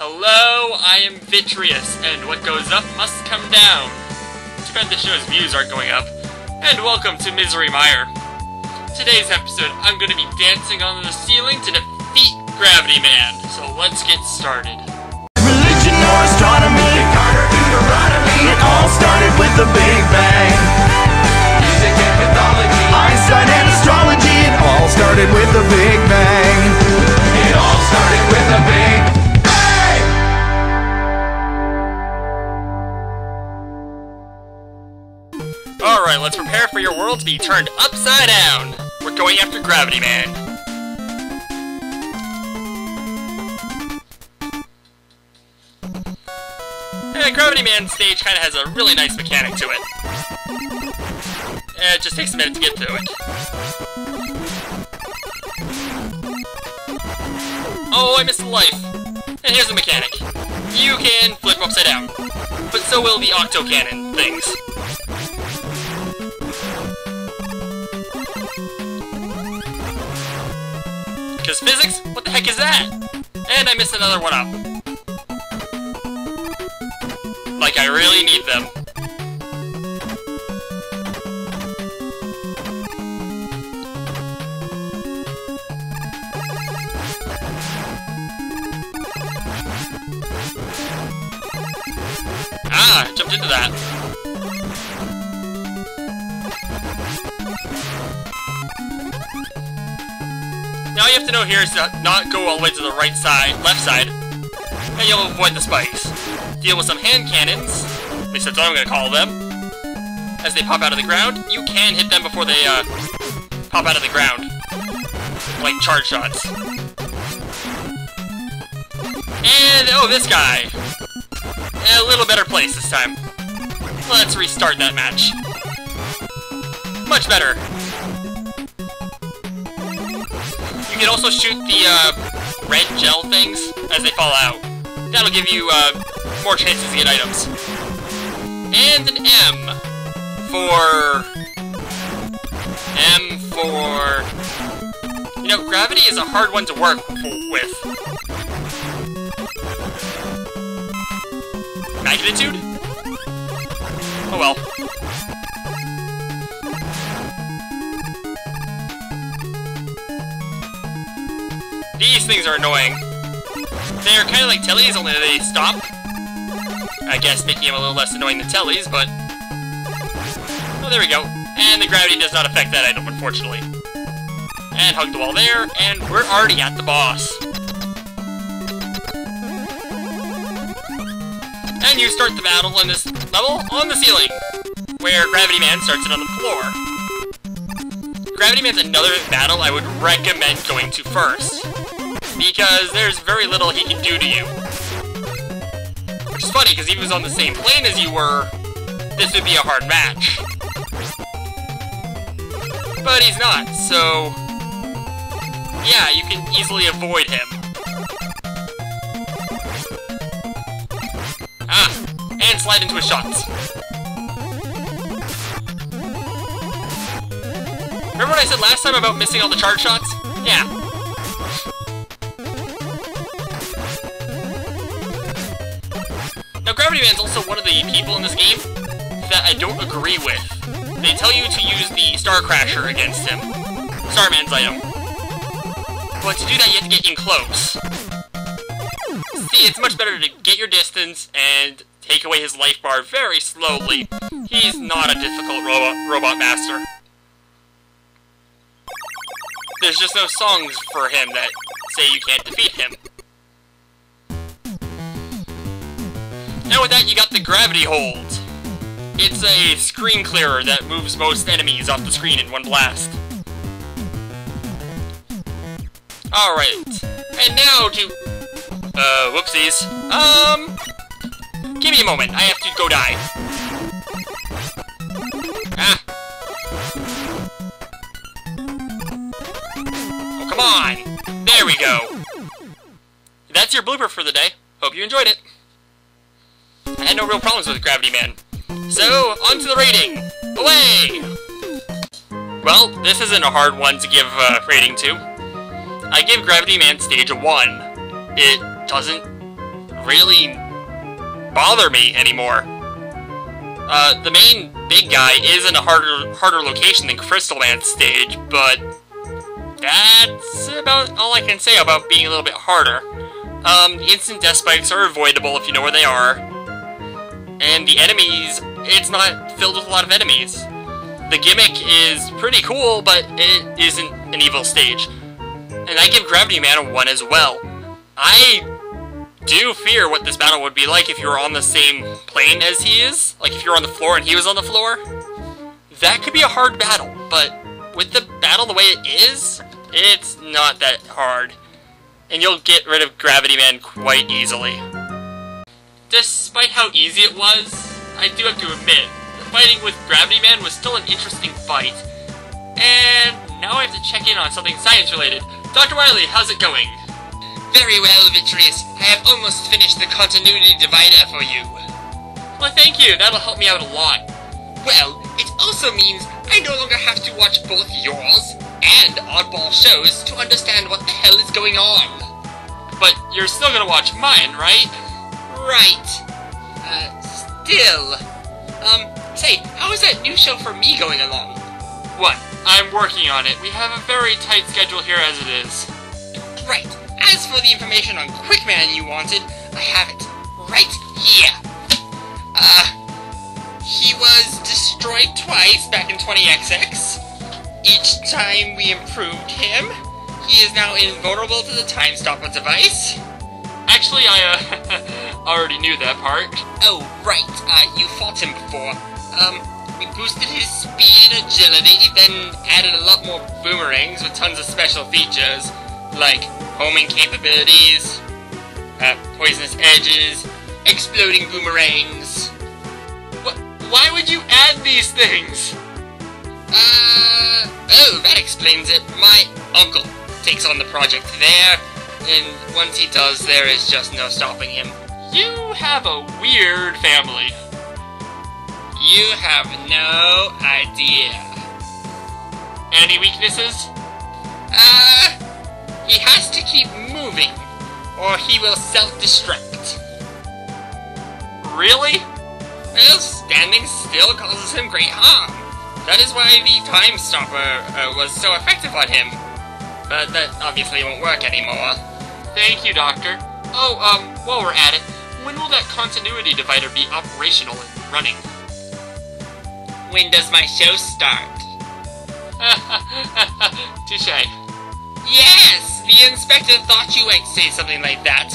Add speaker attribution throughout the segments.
Speaker 1: Hello, I am Vitreous, and what goes up must come down. Too bad the show's views aren't going up. And welcome to Misery Mire. Today's episode, I'm going to be dancing on the ceiling to defeat Gravity Man. So let's get started.
Speaker 2: Religion or astronomy, Carter Deuteronomy, it all started with the Big Bang. Music and mythology, Einstein and astrology, it all started with the Big Bang. It all started with the Big Bang.
Speaker 1: Alright, let's prepare for your world to be turned upside down. We're going after Gravity Man. And Gravity Man's stage kind of has a really nice mechanic to it. It just takes a minute to get through it. Oh, I missed a life. And here's the mechanic. You can flip upside down, but so will the octo cannon things. Because physics? What the heck is that? And I missed another one up. Like I really need them. Ah, I jumped into that. Now you have to know here is to not go all the way to the right side, left side, and you'll avoid the spikes. Deal with some hand cannons, at least that's what I'm going to call them. As they pop out of the ground, you can hit them before they pop out of the ground, like charge shots. And, oh, this guy. A little better place this time. Let's restart that match. Much better. You can also shoot the red gel things as they fall out. That'll give you more chances to get items. And an M for... You know, gravity is a hard one to work with. Magnitude? Oh well. These things are annoying. They're kind of like tellies, only they stop. I guess making them a little less annoying than tellies, but... Oh, there we go. And the gravity does not affect that item, unfortunately. And hug the wall there, and we're already at the boss. And you start the battle on this level on the ceiling, where Gravity Man starts it on the floor. Gravity Man's another battle I would recommend going to first, because there's very little he can do to you. Which is funny, because if he was on the same plane as you were, this would be a hard match. But he's not, so... yeah, you can easily avoid him. Ah, and slide into his shots. Remember what I said last time about missing all the charge shots? Yeah. Now, Gravity Man's also one of the people in this game that I don't agree with. They tell you to use the Star Crasher against him. Starman's item. But to do that, you have to get in close. See, it's much better to get your distance and take away his life bar very slowly. He's not a difficult robot master. There's just no songs for him that say you can't defeat him. Now with that, you got the Gravity Hold. It's a screen clearer that moves most enemies off the screen in one blast. Alright, and now to... whoopsies. Give me a moment, I have to go die. Ah. Oh, come on! There we go. That's your blooper for the day. Hope you enjoyed it. I had no real problems with Gravity Man. So, on to the rating. Away! Well, this isn't a hard one to give a rating to. I give Gravity Man stage a 1. It doesn't really bother me anymore. The main big guy is in a harder location than Crystal Man's stage, but that's about all I can say about being a little bit harder. The instant death spikes are avoidable if you know where they are. And the enemies, it's not filled with a lot of enemies. The gimmick is pretty cool, but it isn't an evil stage. And I give Gravity Man a 1 as well. I do fear what this battle would be like if you were on the same plane as he is. Like if you were on the floor and he was on the floor. That could be a hard battle, but with the battle the way it is, it's not that hard. And you'll get rid of Gravity Man quite easily. Despite how easy it was, I do have to admit, fighting with Gravity Man was still an interesting fight. And now I have to check in on something science-related. Dr. Wily, how's it going?
Speaker 3: Very well, Vitreous. I have almost finished the continuity divider for you.
Speaker 1: Well, thank you. That'll help me out a lot.
Speaker 3: Well, it also means I no longer have to watch both yours and Oddball shows to understand what the hell is going on.
Speaker 1: But you're still gonna watch mine, right?
Speaker 3: Right. Still. Say, how is that new show for me going along?
Speaker 1: What? I'm working on it. We have a very tight schedule here as it is.
Speaker 3: Right. As for the information on Quickman you wanted, I have it right here. He was destroyed twice back in 20XX. Each time we improved him, he is now invulnerable to the Time Stopper device.
Speaker 1: Actually, I already knew that part.
Speaker 3: Oh, right. You fought him before. We boosted his speed and agility, then added a lot more boomerangs with tons of special features, like homing capabilities, poisonous edges, exploding boomerangs.
Speaker 1: Why would you add these things?
Speaker 3: Oh, that explains it. My uncle takes on the project there, and once he does, there is just no stopping him.
Speaker 1: You have a weird family.
Speaker 3: You have no idea.
Speaker 1: Any weaknesses?
Speaker 3: He has to keep moving, or he will self-destruct.
Speaker 1: Really?
Speaker 3: Well, standing still causes him great harm. That is why the Time Stopper was so effective on him. But that obviously won't work anymore.
Speaker 1: Thank you, Doctor. Oh, while we're at it, when will that continuity divider be operational and running?
Speaker 3: When does my show start?
Speaker 1: Touché.
Speaker 3: Yes! The inspector thought you might say something like that.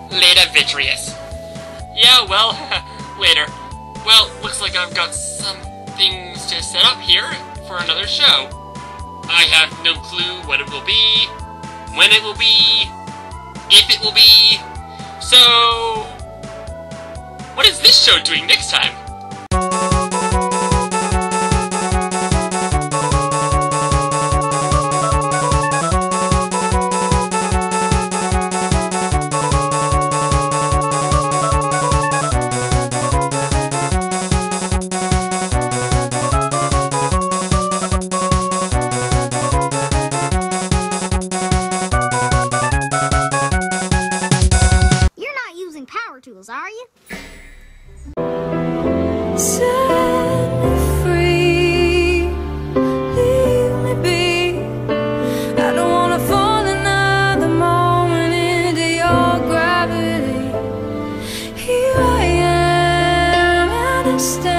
Speaker 3: Later, Vitreous.
Speaker 1: Yeah, well, later. Well, looks like I've got some things to set up here for another show. I have no clue what it will be, when it will be, if it will be. So, what is this show doing next time?
Speaker 4: Are you?
Speaker 5: Set me free, leave me be. I don't wanna fall another moment into your gravity. Here I am, and I stand.